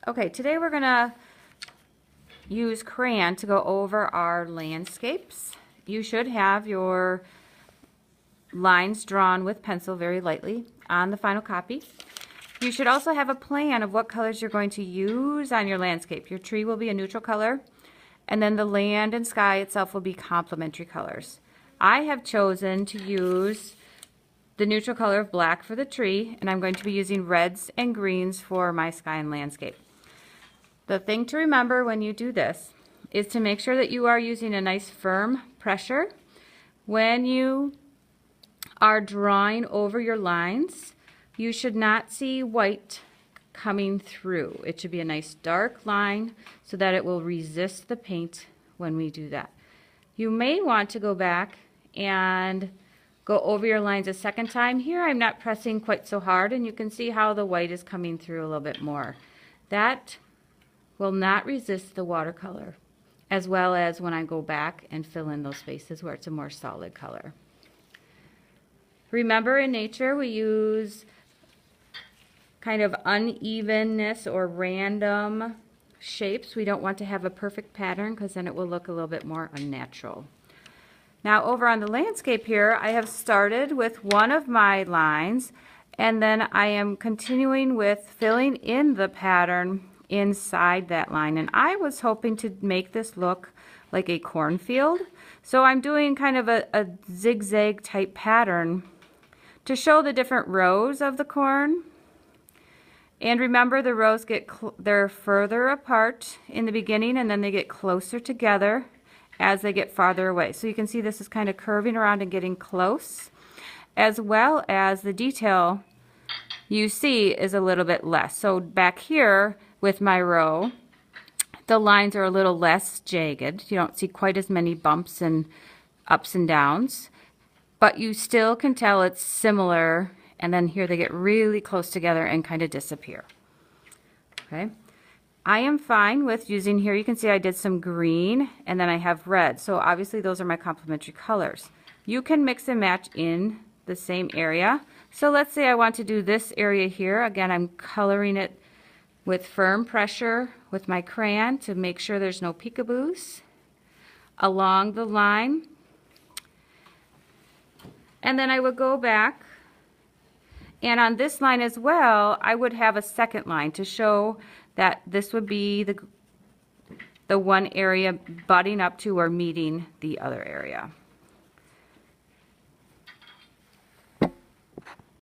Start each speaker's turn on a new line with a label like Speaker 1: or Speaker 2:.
Speaker 1: Okay, today we're gonna use crayon to go over our landscapes. You should have your lines drawn with pencil very lightly on the final copy. You should also have a plan of what colors you're going to use on your landscape. Your tree will be a neutral color, and then the land and sky itself will be complementary colors. I have chosen to use the neutral color of black for the tree, and I'm going to be using reds and greens for my sky and landscape. The thing to remember when you do this is to make sure that you are using a nice firm pressure when you are drawing over your lines. You should not see white coming through. It should be a nice dark line so that it will resist the paint when we do that. You may want to go back and go over your lines a second time. Here I'm not pressing quite so hard, and you can see how the white is coming through a little bit more. That will not resist the watercolor, as well as when I go back and fill in those spaces where it's a more solid color. Remember, in nature we use kind of unevenness or random shapes. We don't want to have a perfect pattern because then it will look a little bit more unnatural. Now over on the landscape here, I have started with one of my lines, and then I am continuing with filling in the pattern inside that line. And I was hoping to make this look like a cornfield. So I'm doing kind of a zigzag type pattern to show the different rows of the corn. And remember, the rows they're further apart in the beginning, and then they get closer together as they get farther away. So you can see this is kind of curving around and getting close, as well as the detail you see is a little bit less. So back here with my row, the lines are a little less jagged. You don't see quite as many bumps and ups and downs, but you still can tell it's similar, and then here they get really close together and kind of disappear. Okay, I am fine with using here, you can see I did some green and then I have red, so obviously those are my complementary colors. You can mix and match in the same area. So let's say I want to do this area here. Again, I'm coloring it with firm pressure with my crayon to make sure there's no peekaboos along the line. And then I would go back, and on this line as well, I would have a second line to show that this would be the one area butting up to or meeting the other area.